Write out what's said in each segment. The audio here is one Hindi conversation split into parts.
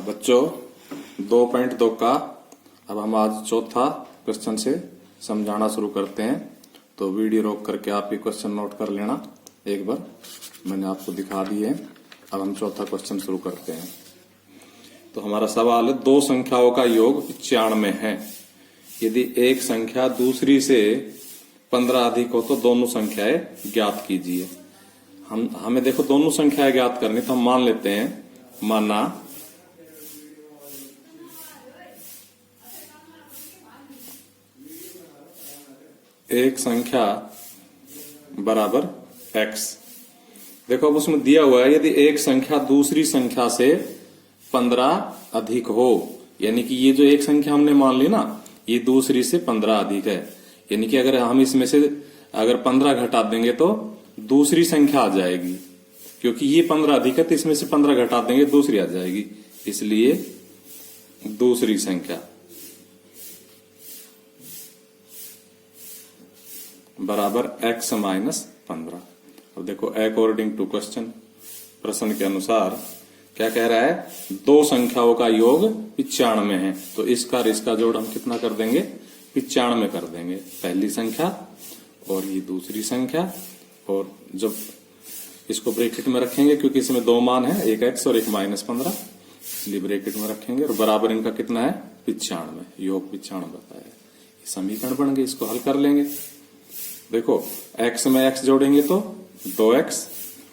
बच्चों 2.2 का अब हम आज चौथा क्वेश्चन से समझाना शुरू करते हैं। तो वीडियो रोक करके आप ये क्वेश्चन नोट कर लेना एक बार, मैंने आपको दिखा दिए। अब हम चौथा क्वेश्चन शुरू करते हैं। तो हमारा सवाल है, दो संख्याओं का योग 95 है। यदि एक संख्या दूसरी से 15 अधिक हो तो दोनों संख्याएं ज्ञात कीजिए। हमें देखो दोनों संख्याएं ज्ञात करनी, तो हम मान लेते हैं, माना एक संख्या बराबर x। देखो अब उसमें दिया हुआ है, यदि एक संख्या दूसरी संख्या से 15 अधिक हो, यानी कि ये जो एक संख्या हमने मान ली ना, ये दूसरी से 15 अधिक है। यानी कि अगर हम इसमें से अगर 15 घटा देंगे तो दूसरी संख्या आ जाएगी, क्योंकि ये 15 अधिक है तो इसमें से 15 घटा देंगे दूसरी आ जाएगी, इसलिए दूसरी संख्या बराबर x माइनस 15। अब देखो अकॉर्डिंग टू क्वेश्चन, प्रश्न के अनुसार क्या कह रहा है, दो संख्याओं का योग 95 है। तो इसका और इसका जोड़ हम कितना कर देंगे, 95 कर देंगे। पहली संख्या और ये दूसरी संख्या, और जब इसको ब्रैकेट में रखेंगे क्योंकि इसमें दो मान है, एक x और एक माइनस 15, इसलिए ब्रैकेट में रखेंगे। और बराबर इनका कितना है, 95, योग 95 बताया। ये समीकरण बन गए, इसको हल कर लेंगे। देखो x में x जोड़ेंगे तो 2x,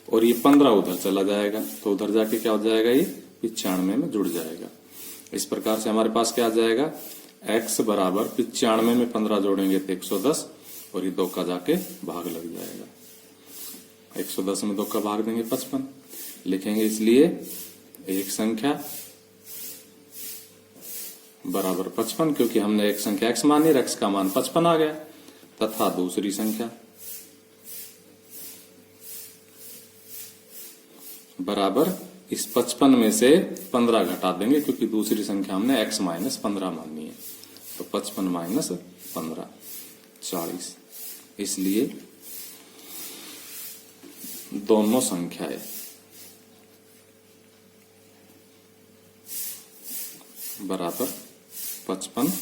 और ये 15 उधर चला जाएगा तो उधर जाके क्या हो जाएगा, ये 95 में जुड़ जाएगा। इस प्रकार से हमारे पास क्या आ जाएगा, x बराबर 95 में 15 जोड़ेंगे तो 110, और ये 2 का जाके भाग लग जाएगा। 110 में 2 का भाग देंगे 55 लिखेंगे, इसलिए एक संख्या बराबर 55, क्योंकि हमने एक संख्या x मानी, x का मान 55 आ गया। तथा दूसरी संख्या बराबर इस 55 में से 15 घटा देंगे, क्योंकि दूसरी संख्या हमने x माइनस 15 मानी है। तो 55 माइनस 15 40, इसलिए दोनों संख्याएं बराबर 55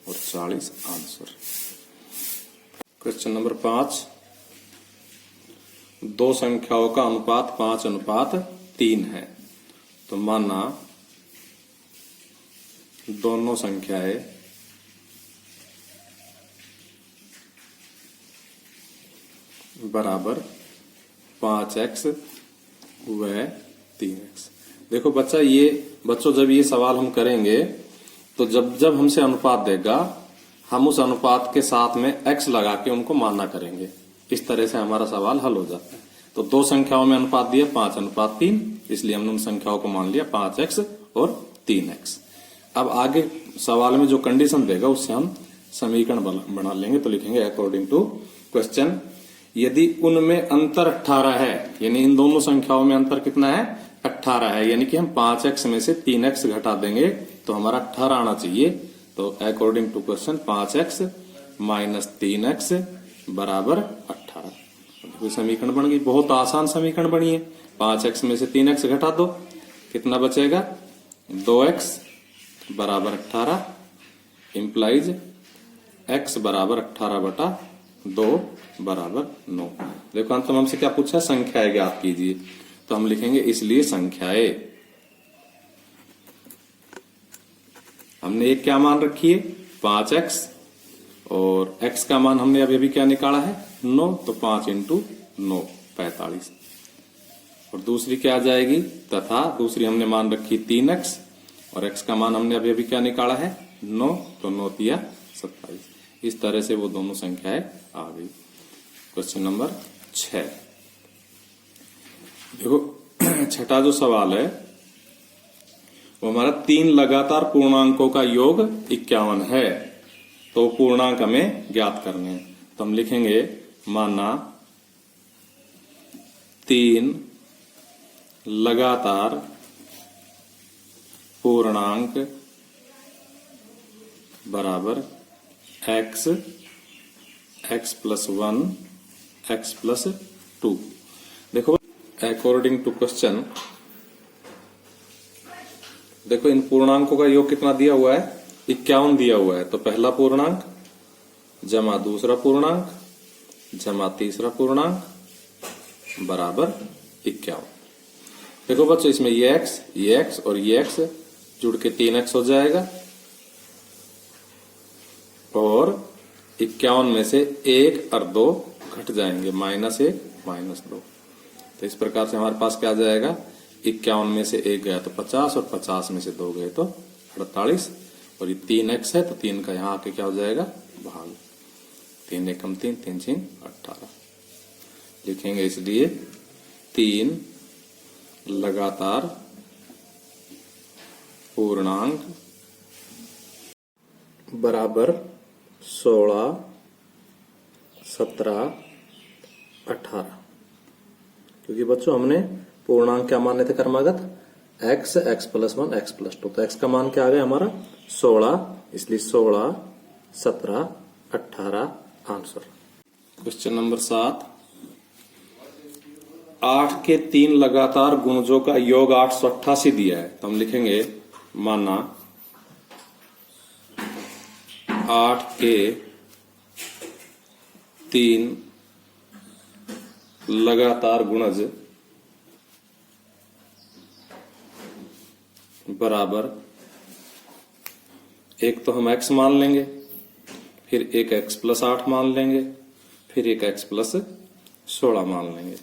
और 40 आंसर। क्वेश्चन नंबर 5, दो संख्याओं का अनुपात 5:3 है। तो माना दोनों संख्याएं बराबर 5x व 3x। देखो बच्चों जब ये सवाल हम करेंगे तो जब हमसे अनुपात देगा, हम उस अनुपात के साथ में x लगा के उनको मानना करेंगे। इस तरह से हमारा सवाल हल हो जाता है। तो दो संख्याओं में अनुपात दिया 5:3, इसलिए हमने उन संख्याओं को मान लिया 5x और 3x। अब आगे सवाल में जो कंडीशन देगा उससे हम समीकरण बना लेंगे। तो लिखेंगे अकॉर्डिंग टू क्वेश्चन, यदि उनमें अंतर 18 है, यानी इन दोनों संख्याओं में अंतर कितना है, 18 है, यानी कि हम 5x में से 3x घटा देंगे तो हमारा 18 आना चाहिए। तो according to question 5x minus 3x बराबर 18। तो समीकरण बन गई, बहुत आसान समीकरण बनी है। 5x में से 3x घटा दो, कितना बचेगा, 2x बराबर 18 इंप्लाइज x बराबर 18/2 बराबर 9। देखो अंत में हमसे क्या पूछा, संख्याएं ज्ञात कीजिए। तो हम लिखेंगे, इसलिए संख्याएं, हमने एक क्या मान रखी है 5x, और x का मान हमने अभी क्या निकाला है 9, तो 5 × 9 45। और दूसरी क्या आ जाएगी, तथा दूसरी हमने मान रखी 3x, और x का मान हमने अभी क्या निकाला है 9, तो 9 × 27। इस तरह से वो दोनों संख्याएं आ गई। क्वेश्चन नंबर 6, देखो छठा जो सवाल है वो हमारा 3 लगातार पूर्णांकों का योग 51 है। तो पूर्णांक हमें ज्ञात करने हैं। तो हम लिखेंगे, माना 3 लगातार पूर्णांक बराबर x, x+1, x+2। देखो अकॉर्डिंग टू क्वेश्चन देखो इन पूर्णांकों का योग कितना दिया हुआ है, 51 दिया हुआ है। तो पहला पूर्णांक जमा दूसरा पूर्णांक जमा तीसरा पूर्णांक बराबर 51। देखो बच्चों इसमें ये x और ये x जुड़ के 3x हो जाएगा और 51 में से 1 और 2 घट जाएंगे, -1 -2। तो इस प्रकार से हमारे पास क्या आ जाएगा, 51 में से 1 गया तो 50 और 50 में से 2 गए तो 48 और ये 3x है तो 3 का यहाँ आके क्या हो जाएगा भाग, 3 एकम 3 3 6 18 लिखेंगे। इसलिए 3 लगातार पूर्णांक बराबर 16 17 18। क्योंकि बच्चों हमने पूर्णांक क्या माने थे क्रमागत, x + 1 x + 2। तो x का मान क्या आ गया हमारा 16, इसलिए 16 17 18 आंसर। क्वेश्चन नंबर 7, 8 के 3 लगातार गुणजों का योग 888 दिया है। तो हम लिखेंगे माना 8 के 3 लगातार गुणज बराबर, एक तो हम x मान लेंगे, फिर एक x + 8 मान लेंगे, फिर एक x + 16 मान लेंगे।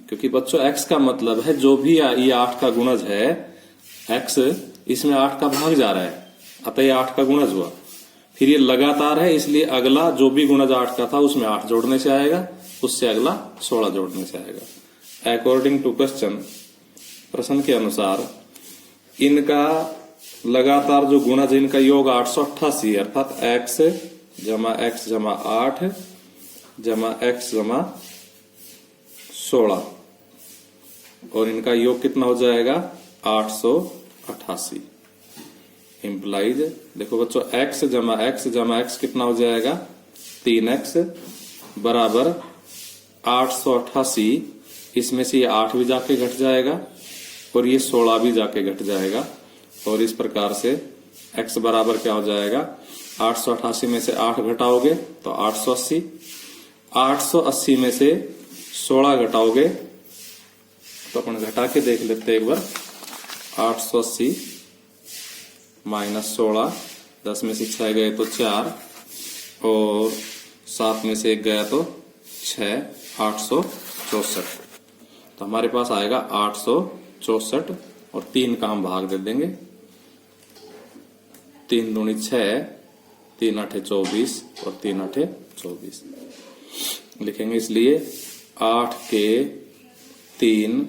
क्योंकि बच्चों x का मतलब है जो भी ये 8 का गुणज है, x इसमें 8 का भाग जा रहा है, अतः ये 8 का गुणज हुआ। फिर ये लगातार है, इसलिए अगला जो भी गुणज 8 का था उसमें 8 जोड़ने से आएगा, उससे अगला 16 जोड़ने से आएगा। अकॉर्डिंग टू क्वेश्चन, प्रश्न के अनुसार इनका लगातार जो गुणज इनका योग 888 अर्थात x जमा 8 जमा x जमा 16 और इनका योग कितना हो जाएगा 888। इम्प्लाइज देखो बच्चों x जमा x कितना हो जाएगा 3x बराबर 888। इसमें से ये 8 भी जाके घट जाएगा और ये 16 भी जाके घट जाएगा और इस प्रकार से x बराबर क्या हो जाएगा 888 में से 8 घटाओगे तो 880, 880 में से 16 घटाओगे तो अपन घटा के देख लेते हैं एक बार। 880 - 16, 10 में से 6 गए तो 4 और 7 में से 1 गया तो 6, 864। तो हमारे पास आएगा 864 और 3 का हम भाग दे देंगे, 3 दूनी 6, 3 8 24 और 3 8 24 लिखेंगे। इसलिए 8 के 3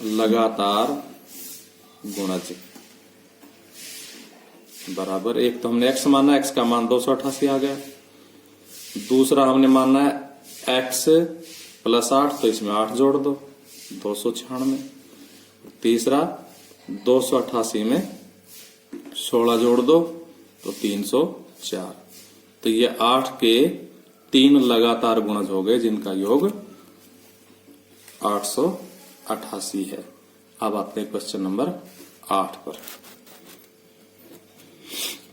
लगातार गुणज बराबर, एक तो हमने x माना, x का मान 288 आ गया। दूसरा हमने माना है x + 8 तो इसमें 8 जोड़ दो 296। तीसरा 288 में 16 जोड़ दो तो 304। तो ये 8 के 3 लगातार गुणज हो गए जिनका योग 888 है। अब आते हैं क्वेश्चन नंबर 8 पर।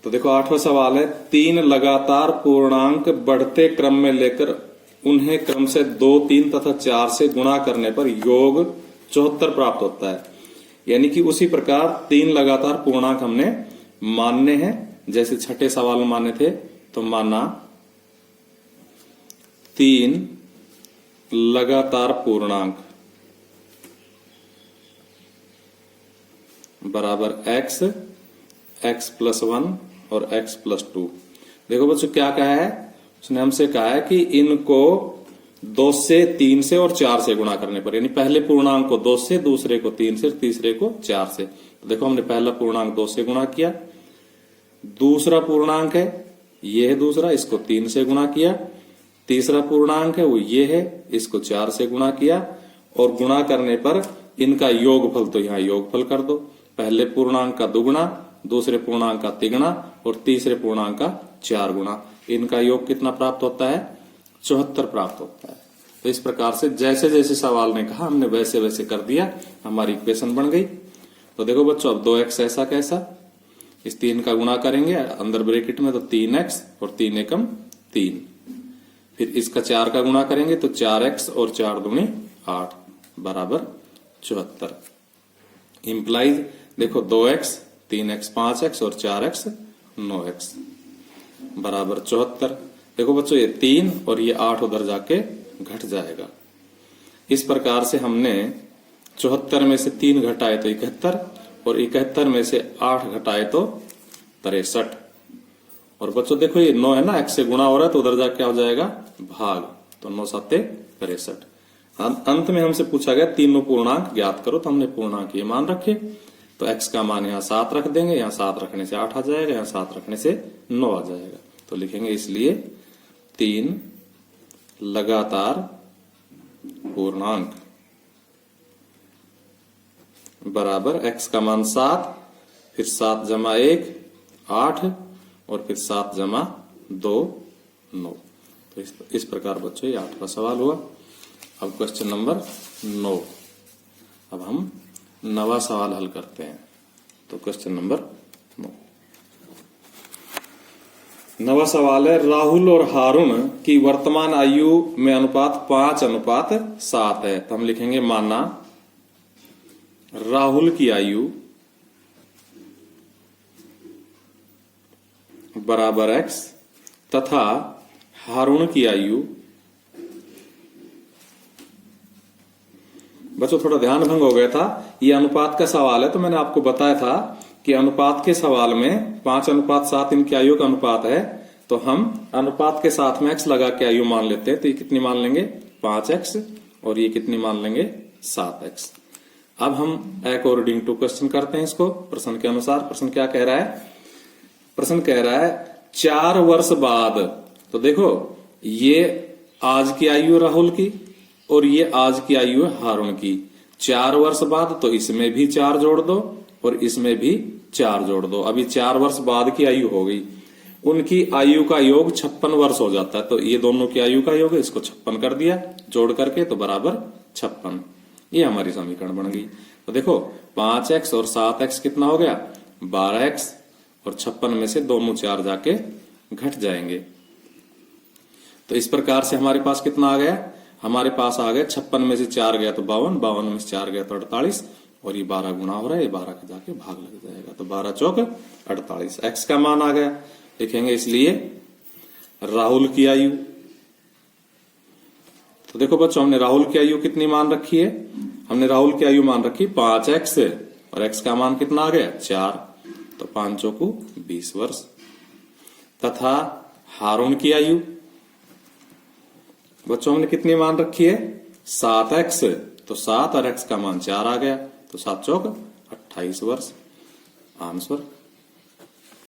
तो देखो 8वां सवाल है, 3 लगातार पूर्णांक बढ़ते क्रम में लेकर उन्हें क्रम से 2, 3 तथा 4 से गुणा करने पर योग 74 प्राप्त होता है। यानी कि उसी प्रकार 3 लगातार पूर्णांक हमने मानने हैं, जैसे छठे सवाल में माने थे। तो माना 3 लगातार पूर्णांक बराबर x + 1 और x + 2। देखो बच्चों क्या कहा है, उसने हमसे कहा है कि इनको 2 से 3 से और 4 से गुणा करने पर, यानी पहले पूर्णांक को 2 से, दूसरे को 3 से, तीसरे को 4 से। तो देखो हमने पहला पूर्णांक 2 से गुणा किया, दूसरा पूर्णांक है ये है दूसरा, इसको 3 से गुणा किया, तीसरा पूर्णांक है वो ये है, इसको 4 से गुणा किया और गुणा करने पर इनका योगफल, तो यहाँ योगफल कर दो। पहले पूर्णांक का दुगुना, दूसरे पूर्णांक का तिगुना और तीसरे पूर्णांक का 4 गुना। इनका योग कितना प्राप्त होता है 74 प्राप्त होता है। तो इस प्रकार से जैसे जैसे सवाल ने कहा हमने वैसे वैसे कर दिया, हमारी इक्वेशन बन गई। तो देखो बच्चों अब 2x ऐसा कैसा, इस 3 का गुणा करेंगे अंदर ब्रैकेट में तो 3x और 3 एकम 3, फिर इसका 4 का गुणा करेंगे तो 4x और 4 दूनी 8 बराबर 74। इंप्लाइज देखो 2x 3x 5x और 4x 9x बराबर 74। देखो बच्चों ये 3 और ये 8 उधर जाके घट जाएगा। इस प्रकार से हमने 74 में से 3 घटाए तो 71 और 71 में से 8 घटाए तो 63। और बच्चों देखो ये 9 है ना, x से गुणा हो रहा है तो उधर जाके क्या हो जाएगा भाग, तो 9 7 63। अंत में हमसे पूछा गया तीनों पूर्णांक ज्ञात करो, तो हमने पूर्णांक ये मान रखे, तो x का मान यहाँ 7 रख देंगे, यहाँ 7 रखने से 8 आ जाएगा, यहाँ 7 रखने से 9 आ जाएगा। तो लिखेंगे इसलिए 3 लगातार पूर्णांक बराबर x का मान 7, फिर 7 जमा 1 8 और फिर 7 जमा 2 9। तो इस प्रकार बच्चों ये 8वां सवाल हुआ। अब क्वेश्चन नंबर 9, अब हम 9वां सवाल हल करते हैं। तो क्वेश्चन नंबर 9वां सवाल है, राहुल और हारून की वर्तमान आयु में अनुपात 5:7 है। तो हम लिखेंगे माना राहुल की आयु बराबर x तथा हारून की आयु, बच्चों थोड़ा ध्यान भंग हो गया था, ये अनुपात का सवाल है तो मैंने आपको बताया था कि अनुपात के सवाल में 5:7 इनकी आयु का अनुपात है, तो हम अनुपात के साथ में x लगा के आयु मान लेते हैं। तो ये कितनी मान लेंगे 5x और ये कितनी मान लेंगे 7x। अब हम अकॉर्डिंग टू क्वेश्चन करते हैं इसको प्रश्न के अनुसार। प्रश्न क्या कह रहा है, प्रश्न कह रहा है 4 वर्ष बाद, तो देखो ये आज की आयु राहुल की और ये आज की आयु है हारून की। 4 वर्ष बाद तो इसमें भी 4 जोड़ दो और इसमें भी 4 जोड़ दो, अभी 4 वर्ष बाद की आयु हो गई। उनकी आयु का योग 56 वर्ष हो जाता है, तो ये दोनों की आयु का योग है, इसको 56 कर दिया जोड़ करके, तो बराबर 56। ये हमारी समीकरण बन गई। तो देखो 5x और 7x कितना हो गया 12x और 56 में से दोनों 4 जाके घट जाएंगे। तो इस प्रकार से हमारे पास कितना आ गया, हमारे पास आ गया 56 में से 4 गया तो 52, 52 में से 4 गया तो 48 और ये 12 गुना हो रहा है, ये 12 का जाके भाग लग जाएगा, तो 12 चौक 48। x का मान आ गया, लिखेंगे इसलिए राहुल की आयु। तो देखो बच्चों हमने राहुल की आयु कितनी मान रखी है, हमने राहुल की आयु मान रखी 5x और x का मान कितना आ गया 4, तो 5 चौकू 20 वर्ष। तथा हारून की आयु बच्चों हमने कितनी मान रखी है 7x, तो 7 और x का मान 4 आ गया, तो 7 चौक 28 वर्ष। आंसर